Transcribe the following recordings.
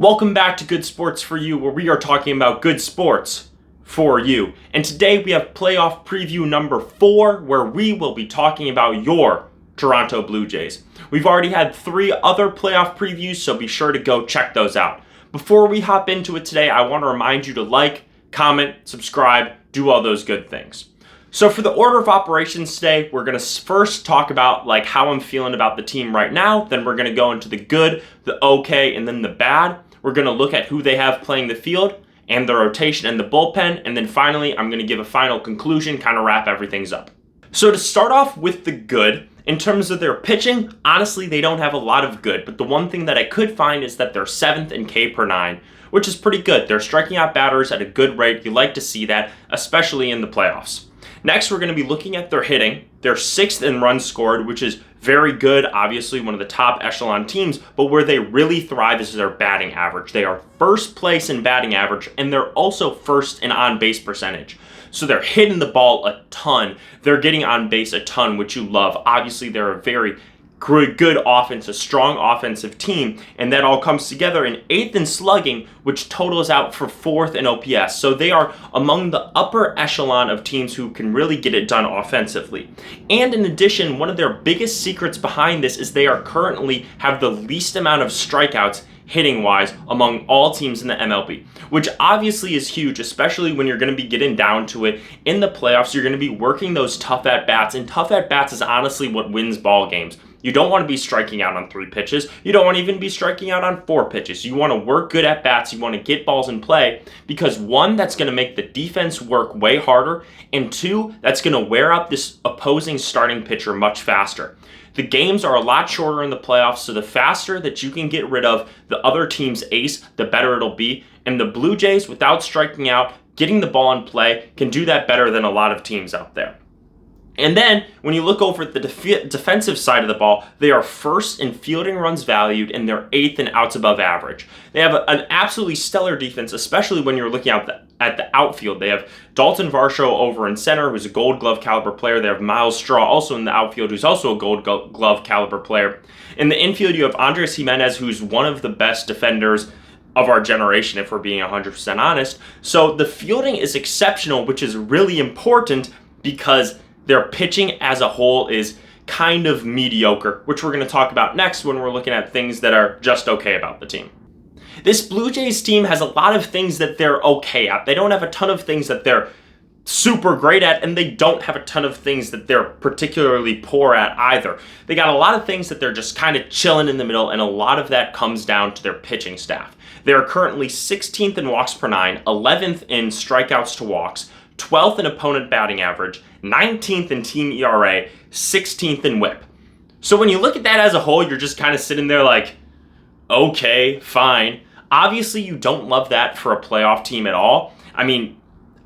Welcome back to Good Sports for You, where we are talking about good sports for you. And today we have playoff preview number 4, where we will be talking about your Toronto Blue Jays. We've already had 3 other playoff previews, so be sure to go check those out. Before we hop into it today, I want to remind you to like, comment, subscribe, do all those good things. So for the order of operations today, we're going to first talk about how I'm feeling about the team right now. Then we're going to go into the good, the okay, and then the bad. We're going to look at who they have playing the field and the rotation and the bullpen. And then finally, I'm going to give a final conclusion, kind of wrap everything up. So to start off with the good, in terms of their pitching, honestly, they don't have a lot of good. But the one thing that I could find is that they're 7th in K per 9, which is pretty good. They're striking out batters at a good rate. You like to see that, especially in the playoffs. Next, we're going to be looking at their hitting. They're 6th in runs scored, which is very good, obviously one of the top echelon teams, but where they really thrive is their batting average. They are first place in batting average, and they're also first in on-base percentage. So they're hitting the ball a ton. They're getting on base a ton, which you love. Obviously, they're a very good offense, a strong offensive team, and that all comes together in 8th in slugging, which totals out for 4th in OPS. So they are among the upper echelon of teams who can really get it done offensively. And in addition, one of their biggest secrets behind this is they are currently have the least amount of strikeouts hitting-wise among all teams in the MLB, which obviously is huge, especially when you're going to be getting down to it in the playoffs. You're going to be working those tough at-bats, and tough at-bats is honestly what wins ball games. You don't want to be striking out on 3 pitches. You don't want to even be striking out on 4 pitches. You want to work good at bats. You want to get balls in play because 1, that's going to make the defense work way harder, and 2, that's going to wear out this opposing starting pitcher much faster. The games are a lot shorter in the playoffs, so the faster that you can get rid of the other team's ace, the better it'll be. And the Blue Jays, without striking out, getting the ball in play, can do that better than a lot of teams out there. And then, when you look over at the defensive side of the ball, they are 1st in fielding runs valued, and they're 8th in outs above average. They have an absolutely stellar defense, especially when you're looking at the outfield. They have Dalton Varsho over in center, who's a Gold Glove caliber player. They have Miles Straw also in the outfield, who's also a Gold Glove caliber player. In the infield, you have Andres Gimenez, who's one of the best defenders of our generation, if we're being 100% honest. So the fielding is exceptional, which is really important because their pitching as a whole is kind of mediocre, which we're going to talk about next when we're looking at things that are just okay about the team. This Blue Jays team has a lot of things that they're okay at. They don't have a ton of things that they're super great at, and they don't have a ton of things that they're particularly poor at either. They got a lot of things that they're just kind of chilling in the middle, and a lot of that comes down to their pitching staff. They are currently 16th in walks per 9, 11th in strikeouts to walks, 12th in opponent batting average, 19th in team ERA, 16th in whip. So when you look at that as a whole, you're just kind of sitting there like, okay, fine. Obviously, you don't love that for a playoff team at all. I mean,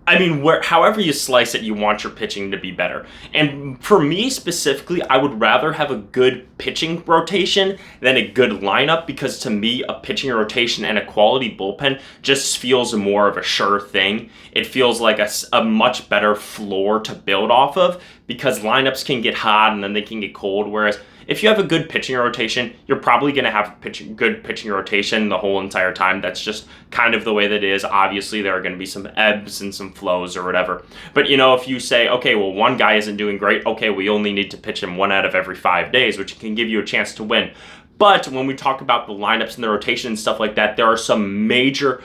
however you slice it, you want your pitching to be better. And for me specifically, I would rather have a good pitching rotation than a good lineup, because to me, a pitching rotation and a quality bullpen just feels more of a sure thing. It feels like a much better floor to build off of, because lineups can get hot and then they can get cold, whereas if you have a good pitching rotation, you're probably going to have good pitching rotation the whole entire time. That's just kind of the way that it is. Obviously, there are going to be some ebbs and some flows or whatever. But, if you say, okay, well, one guy isn't doing great, okay, we only need to pitch him 1 out of every 5 days, which can give you a chance to win. But when we talk about the lineups and the rotation and stuff like that, there are some major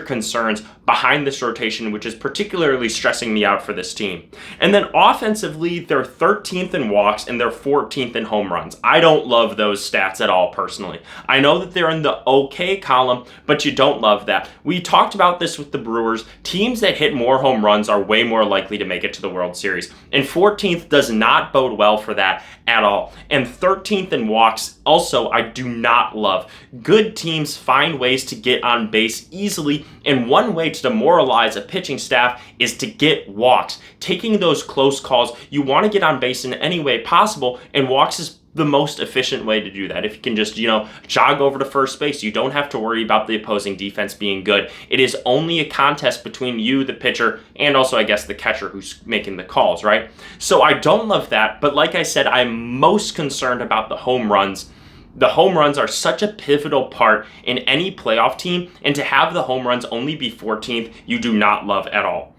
concerns behind this rotation, which is particularly stressing me out for this team. And then offensively, they're 13th in walks and they're 14th in home runs. I don't love those stats at all, personally. I know that they're in the okay column, but you don't love that. We talked about this with the Brewers. Teams that hit more home runs are way more likely to make it to the World Series. And 14th does not bode well for that at all. And 13th in walks also I do not love. Good teams find ways to get on base easily, and one way to demoralize a pitching staff is to get walks. Taking those close calls, you want to get on base in any way possible, and walks is the most efficient way to do that. If you can just, jog over to first base, you don't have to worry about the opposing defense being good. It is only a contest between you, the pitcher, and also, I guess, the catcher who's making the calls, right? So I don't love that, but like I said, I'm most concerned about the home runs The home runs are such a pivotal part in any playoff team, and to have the home runs only be 14th, you do not love at all.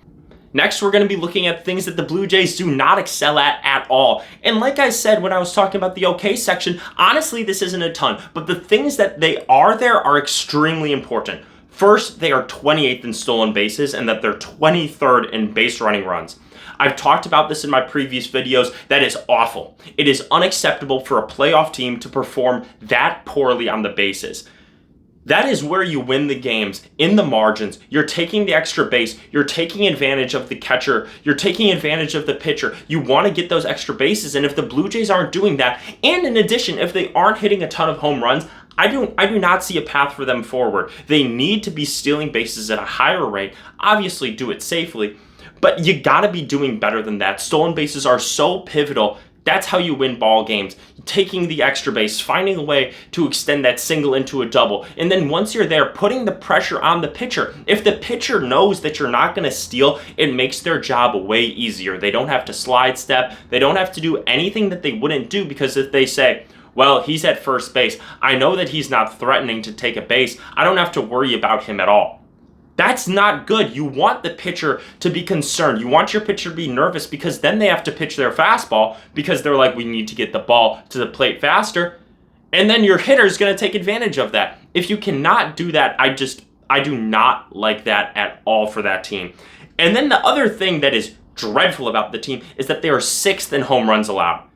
Next, we're going to be looking at things that the Blue Jays do not excel at all. And like I said when I was talking about the OK section, honestly, this isn't a ton, but the things that they are there are extremely important. First, they are 28th in stolen bases and that they're 23rd in base running runs. I've talked about this in my previous videos. That is awful. It is unacceptable for a playoff team to perform that poorly on the bases. That is where you win the games, in the margins. You're taking the extra base. You're taking advantage of the catcher. You're taking advantage of the pitcher. You want to get those extra bases, and if the Blue Jays aren't doing that, and in addition, if they aren't hitting a ton of home runs, I do not see a path for them forward. They need to be stealing bases at a higher rate. Obviously, do it safely, but you got to be doing better than that. Stolen bases are so pivotal. That's how you win ball games. Taking the extra base, finding a way to extend that single into a double. And then once you're there, putting the pressure on the pitcher. If the pitcher knows that you're not going to steal, it makes their job way easier. They don't have to slide step. They don't have to do anything that they wouldn't do, because if they say, well, he's at first base, I know that he's not threatening to take a base, I don't have to worry about him at all. That's not good. You want the pitcher to be concerned. You want your pitcher to be nervous, because then they have to pitch their fastball because they're like, we need to get the ball to the plate faster. And then your hitter is going to take advantage of that. If you cannot do that, I do not like that at all for that team. And then the other thing that is dreadful about the team is that they are 6th in home runs allowed.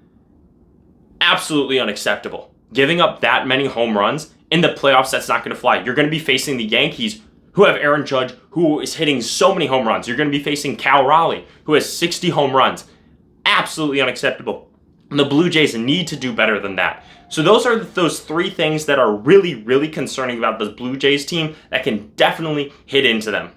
Absolutely unacceptable. Giving up that many home runs in the playoffs, that's not going to fly. You're going to be facing the Yankees, who have Aaron Judge, who is hitting so many home runs. You're going to be facing Cal Raleigh, who has 60 home runs. Absolutely unacceptable. And the Blue Jays need to do better than that. So those are those 3 things that are really, really concerning about the Blue Jays team that can definitely hit into them.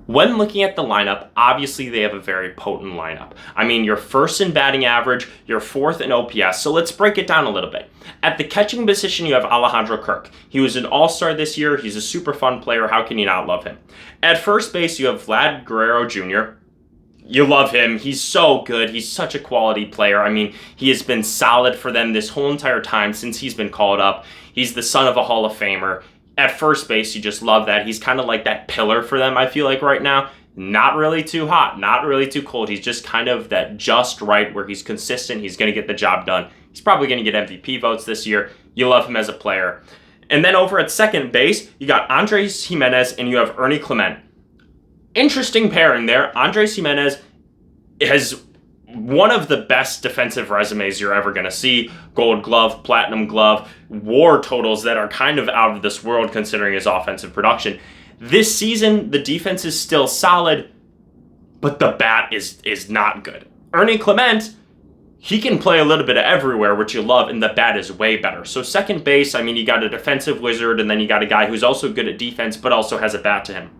When looking at the lineup, obviously they have a very potent lineup. I mean, you're 1st in batting average, you're 4th in OPS, so let's break it down a little bit. At the catching position, you have Alejandro Kirk. He was an all-star this year. He's a super fun player. How can you not love him? At first base, you have Vlad Guerrero Jr. You love him. He's so good. He's such a quality player. I mean, he has been solid for them this whole entire time since he's been called up. He's the son of a Hall of Famer. At first base, you just love that. He's kind of like that pillar for them, I feel like, right now. Not really too hot, not really too cold. He's just kind of that just right where he's consistent. He's going to get the job done. He's probably going to get MVP votes this year. You love him as a player. And then over at second base, you got Andres Gimenez and you have Ernie Clement. Interesting pairing there. Andres Gimenez has one of the best defensive resumes you're ever going to see. Gold glove, platinum glove, WAR totals that are kind of out of this world considering his offensive production. This season, the defense is still solid, but the bat is not good. Ernie Clement, he can play a little bit of everywhere, which you love, and the bat is way better. So second base, I mean, you got a defensive wizard, and then you got a guy who's also good at defense, but also has a bat to him.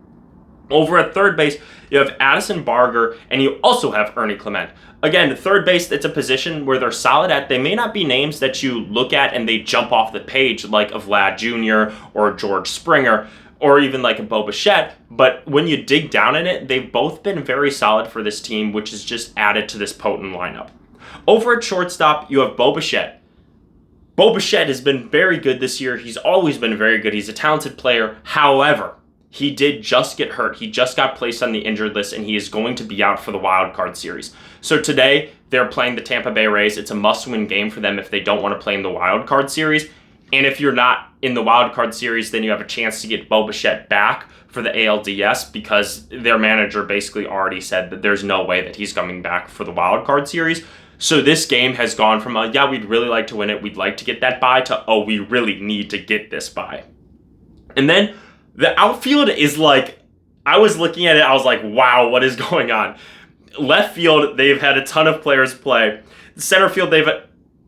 Over at third base, you have Addison Barger, and you also have Ernie Clement. Again, third base, it's a position where they're solid at. They may not be names that you look at and they jump off the page like a Vlad Jr. or George Springer or even like a Bo Bichette, but when you dig down in it, they've both been very solid for this team, which is just added to this potent lineup. Over at shortstop, you have Bo Bichette. Bo Bichette has been very good this year. He's always been very good. He's a talented player. However, he did just get hurt. He just got placed on the injured list, and he is going to be out for the wild card series. So today, they're playing the Tampa Bay Rays. It's a must-win game for them if they don't want to play in the wild card series. And if you're not in the wild card series, then you have a chance to get Bo Bichette back for the ALDS because their manager basically already said that there's no way that he's coming back for the wild card series. So this game has gone from yeah, we'd really like to win it, we'd like to get that bye, to oh, we really need to get this bye. And then the outfield is like, I was looking at it, I was like, wow, what is going on? Left field, they've had a ton of players play. Center field,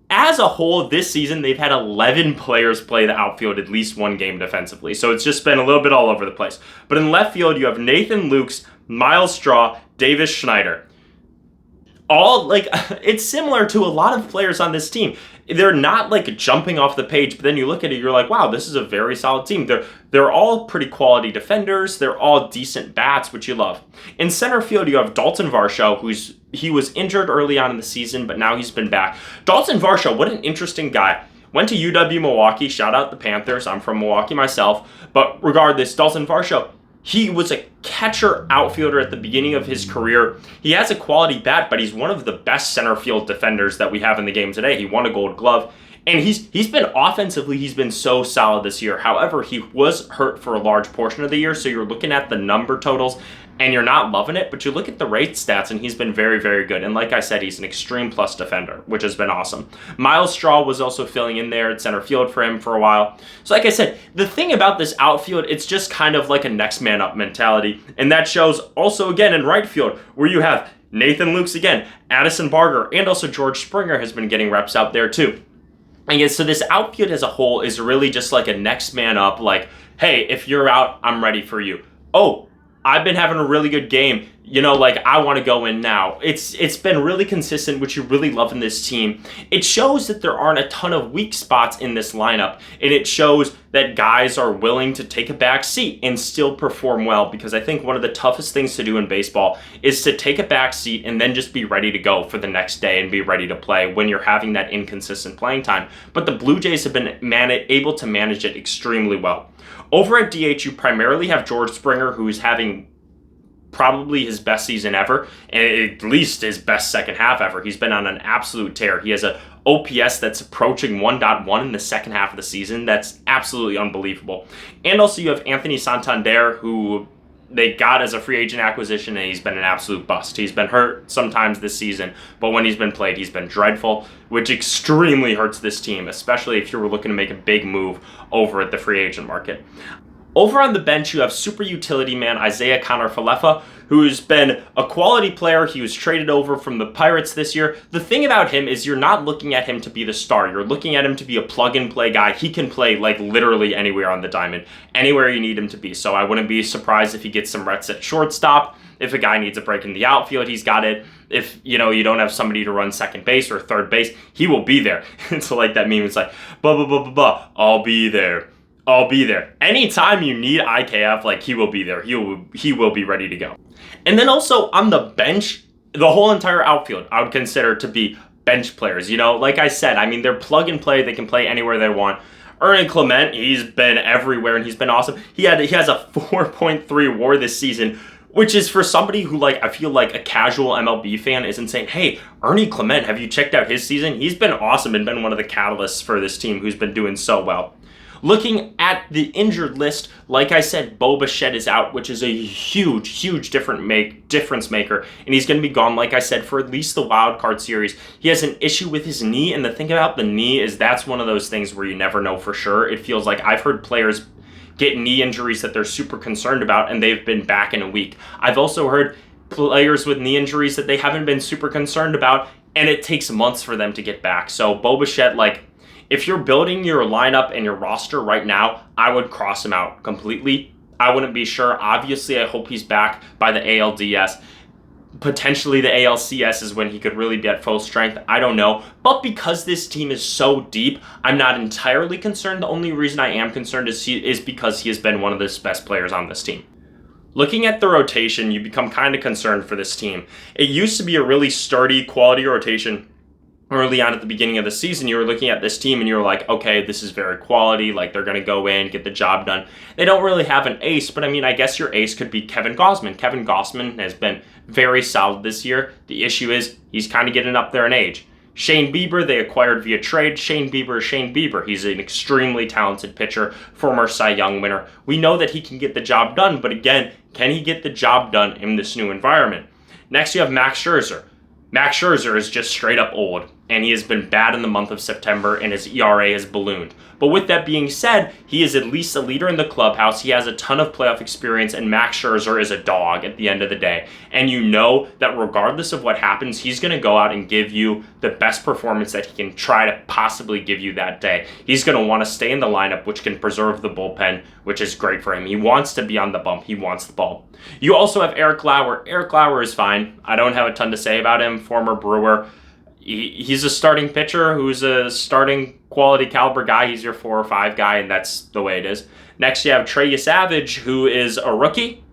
as a whole, this season, they've had 11 players play the outfield at least one game defensively. So it's just been a little bit all over the place. But in left field, you have Nathan Lukes, Miles Straw, Davis Schneider. All, like, it's similar to a lot of players on this team. They're not, like, jumping off the page, but then you look at it, you're like, wow, this is a very solid team. They're all pretty quality defenders. They're all decent bats, which you love. In center field, you have Dalton Varsho, he was injured early on in the season, but now he's been back. Dalton Varsho, what an interesting guy. went to UW Milwaukee. Shout out the Panthers. I'm from Milwaukee myself. But regardless, Dalton Varsho, he was a catcher outfielder at the beginning of his career. He has a quality bat, but he's one of the best center field defenders that we have in the game today. He won a Gold Glove. And he's been offensively, he's been so solid this year. However, he was hurt for a large portion of the year, so you're looking at the number totals and you're not loving it, but you look at the rate stats and he's been very, very good. And like I said, he's an extreme plus defender, which has been awesome. Myles Straw was also filling in there at center field for him for a while. So like I said, the thing about this outfield, it's just kind of like a next man up mentality. And that shows also again in right field where you have Nathan Lukes again, Addison Barger, and also George Springer has been getting reps out there too. And yeah, so this outfield as a whole is really just like a next man up, like, hey, if you're out, I'm ready for you. Oh, I've been having a really good game. You know, like, I want to go in now. It's been really consistent, which you really love in this team. It shows that there aren't a ton of weak spots in this lineup, and it shows that guys are willing to take a back seat and still perform well, because I think one of the toughest things to do in baseball is to take a back seat and then just be ready to go for the next day and be ready to play when you're having that inconsistent playing time. But the Blue Jays have been able to manage it extremely well. Over at DH, you primarily have George Springer, who's having probably his best season ever, and at least his best second half ever. He's been on an absolute tear. He has a OPS that's approaching 1.1 in the second half of the season. That's absolutely unbelievable. And also you have Anthony Santander, who they got as a free agent acquisition, and he's been an absolute bust. He's been hurt sometimes this season, but when he's been played, he's been dreadful, which extremely hurts this team, especially if you were looking to make a big move over at the free agent market. Over on the bench, you have super utility man Isaiah Kiner-Falefa, who's been a quality player. He was traded over from the Pirates this year. The thing about him is you're not looking at him to be the star. You're looking at him to be a plug-and-play guy. He can play like literally anywhere on the diamond, anywhere you need him to be. So I wouldn't be surprised if he gets some reps at shortstop. If a guy needs a break in the outfield, he's got it. If, you know, you don't have somebody to run second base or third base, he will be there. So like that meme, it's like, I'll be there. I'll be there. Anytime you need IKF, like, he will be there. He will be ready to go. And then also on the bench, the whole entire outfield, I would consider to be bench players. You know, like I said, I mean, they're plug and play. They can play anywhere they want. Ernie Clement, he's been everywhere and he's been awesome. He has a 4.3 WAR this season, which is for somebody who, like, I feel like a casual MLB fan isn't saying, hey, Ernie Clement, have you checked out his season? He's been awesome and been one of the catalysts for this team who's been doing so well. Looking at the injured list, like I said, Bo Bichette is out, which is a huge difference maker, and he's going to be gone, like I said, for at least the wild card series. He has an issue with his knee, and the thing about the knee is that's one of those things where you never know for sure. It feels like I've heard players get knee injuries that they're super concerned about, and they've been back in a week. I've also heard players with knee injuries that they haven't been super concerned about, and it takes months for them to get back. So Bo Bichette, like, if you're building your lineup and your roster right now, I would cross him out completely. I wouldn't be sure. Obviously, I hope he's back by the ALDS. Potentially the ALCS is when he could really be at full strength. I don't know. But because this team is so deep, I'm not entirely concerned. The only reason I am concerned is because he has been one of the best players on this team. Looking at the rotation, you become kind of concerned for this team. It used to be a really sturdy, quality rotation. Early on at the beginning of the season, you were looking at this team and you were like, okay, this is very quality. Like, they're going to go in, get the job done. They don't really have an ace, but I mean, I guess your ace could be Kevin Gausman. Kevin Gausman has been very solid this year. The issue is he's kind of getting up there in age. Shane Bieber, they acquired via trade. Shane Bieber. He's an extremely talented pitcher, former Cy Young winner. We know that he can get the job done, but again, can he get the job done in this new environment? Next, you have Max Scherzer. Max Scherzer is just straight up old, and he has been bad in the month of September, and his ERA has ballooned. But with that being said, he is at least a leader in the clubhouse. He has a ton of playoff experience, and Max Scherzer is a dog at the end of the day. And you know that regardless of what happens, he's going to go out and give you the best performance that he can try to possibly give you that day. He's going to want to stay in the lineup, which can preserve the bullpen, which is great for him. He wants to be on the bump. He wants the ball. You also have Eric Lauer. Eric Lauer is fine. I don't have a ton to say about him. Former Brewer. He's a starting pitcher who's a starting quality caliber guy. He's your 4 or 5 guy, and that's the way it is. Next, you have Trey Yesavage, who is a rookie,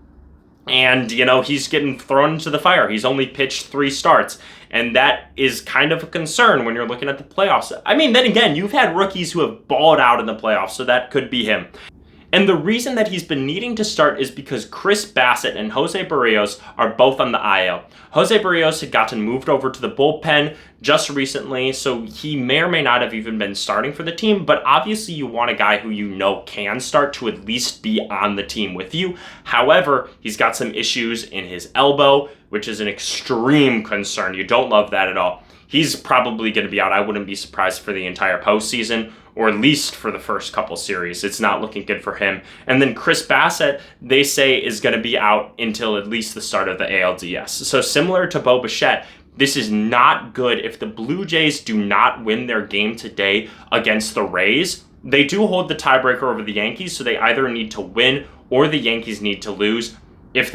and, you know, he's getting thrown into the fire. He's only pitched 3 starts, And that is kind of a concern when you're looking at the playoffs. I mean, then again, you've had rookies who have balled out in the playoffs, so that could be him. And the reason that he's been needing to start is because Chris Bassitt and Jose Barrios are both on the IL. Jose Barrios had gotten moved over to the bullpen just recently, so he may or may not have even been starting for the team, but obviously you want a guy who you know can start to at least be on the team with you. However, he's got some issues in his elbow, which is an extreme concern. You don't love that at all. He's probably going to be out. I wouldn't be surprised for the entire postseason, or at least for the first couple series. It's not looking good for him. And then Chris Bassitt, they say, is going to be out until at least the start of the ALDS. So similar to Bo Bichette, this is not good if the Blue Jays do not win their game today against the Rays. They do hold the tiebreaker over the Yankees, so they either need to win or the Yankees need to lose. If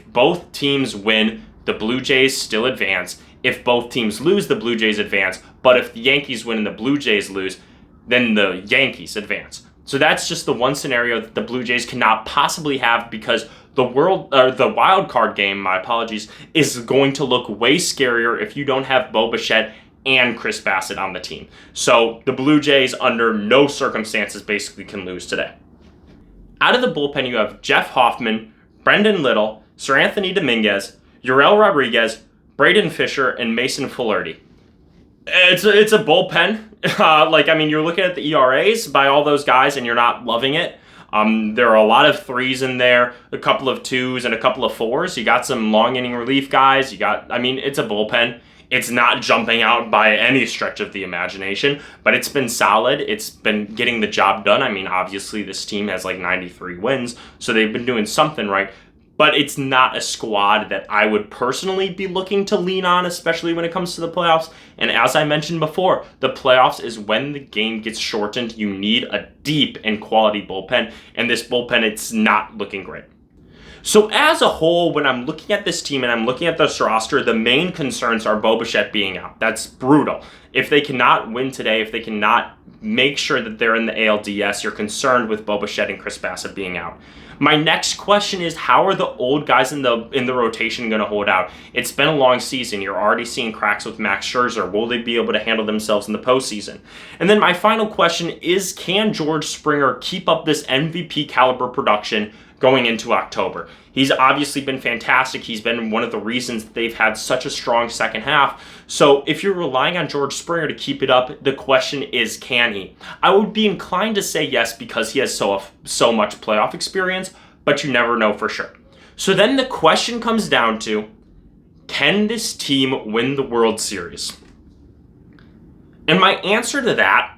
both teams win, the Blue Jays still advance. If both teams lose, the Blue Jays advance. But if the Yankees win and the Blue Jays lose, then the Yankees advance. So that's just the one scenario that the Blue Jays cannot possibly have, because the wild card game, my apologies, is going to look way scarier if you don't have Bo Bichette and Chris Bassitt on the team. So the Blue Jays, under no circumstances, basically can lose today. Out of the bullpen, you have Jeff Hoffman, Brendan Little, Seranthony Dominguez, Yorel Rodriguez, Braden Fisher, and Mason Flaherty. It's a bullpen. You're looking at the ERAs by all those guys, and you're not loving it. There are a lot of threes in there, a couple of twos, and a couple of fours. You got some long inning relief guys. It's a bullpen. It's not jumping out by any stretch of the imagination, but it's been solid. It's been getting the job done. Obviously this team has 93 wins, so they've been doing something right. But it's not a squad that I would personally be looking to lean on, especially when it comes to the playoffs. And as I mentioned before, the playoffs is when the game gets shortened. You need a deep and quality bullpen. And this bullpen, it's not looking great. So as a whole, when I'm looking at this team and I'm looking at this roster, the main concerns are Bo Bichette being out. That's brutal. If they cannot win today, if they cannot make sure that they're in the ALDS, you're concerned with Bo Bichette and Chris Bassitt being out. My next question is, how are the old guys in the rotation going to hold out? It's been a long season. You're already seeing cracks with Max Scherzer. Will they be able to handle themselves in the postseason? And then my final question is, can George Springer keep up this MVP caliber production going into October? He's obviously been fantastic. He's been one of the reasons that they've had such a strong second half. So if you're relying on George Springer to keep it up, the question is, can he? I would be inclined to say yes, because he has so much playoff experience, but you never know for sure. So then the question comes down to, can this team win the World Series? And my answer to that,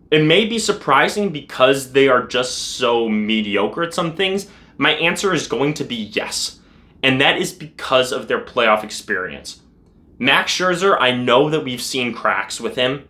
it may be surprising because they are just so mediocre at some things, my answer is going to be yes. And that is because of their playoff experience. Max Scherzer, I know that we've seen cracks with him,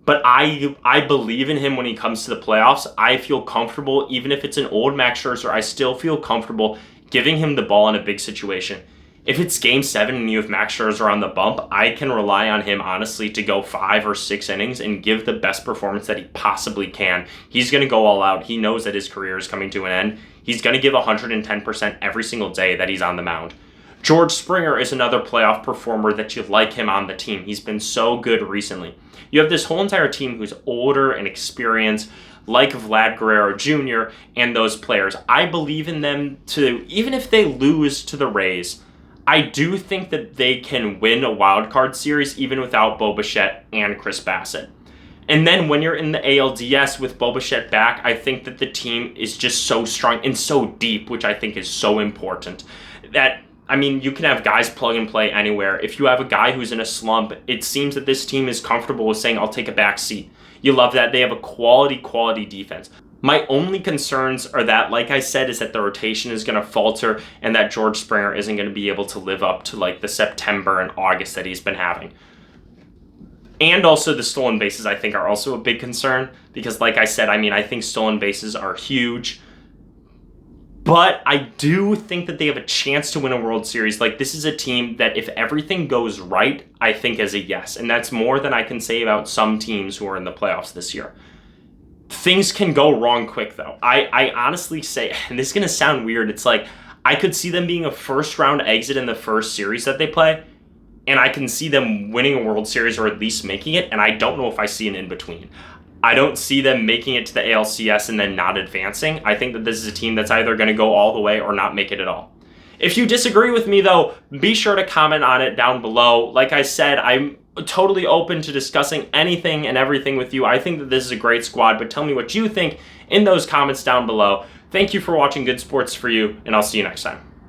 but I believe in him when he comes to the playoffs. I feel comfortable, even if it's an old Max Scherzer, I still feel comfortable giving him the ball in a big situation. If it's Game 7 and you have Max Scherzer on the bump, I can rely on him, honestly, to go 5 or 6 innings and give the best performance that he possibly can. He's going to go all out. He knows that his career is coming to an end. He's going to give 110% every single day that he's on the mound. George Springer is another playoff performer that you like him on the team. He's been so good recently. You have this whole entire team who's older and experienced, like Vlad Guerrero Jr. and those players. I believe in them to, even if they lose to the Rays, I do think that they can win a wild card series even without Bo Bichette and Chris Bassitt. And then when you're in the ALDS with Bo Bichette back, I think that the team is just so strong and so deep, which I think is so important. You can have guys plug and play anywhere. If you have a guy who's in a slump, it seems that this team is comfortable with saying, I'll take a back seat. You love that. They have a quality defense. My only concerns are that, like I said, is that the rotation is going to falter and that George Springer isn't going to be able to live up to the September and August that he's been having. And also the stolen bases, I think, are also a big concern because, like I said, I think stolen bases are huge. But I do think that they have a chance to win a World Series. This is a team that, if everything goes right, I think is a yes. And that's more than I can say about some teams who are in the playoffs this year. Things can go wrong quick, though. I honestly say, and this is going to sound weird, it's I could see them being a first-round exit in the first series that they play, and I can see them winning a World Series or at least making it, and I don't know if I see an in-between. I don't see them making it to the ALCS and then not advancing. I think that this is a team that's either going to go all the way or not make it at all. If you disagree with me, though, be sure to comment on it down below. Like I said, I'm totally open to discussing anything and everything with you. I think that this is a great squad, but tell me what you think in those comments down below. Thank you for watching Good Sports For You, and I'll see you next time.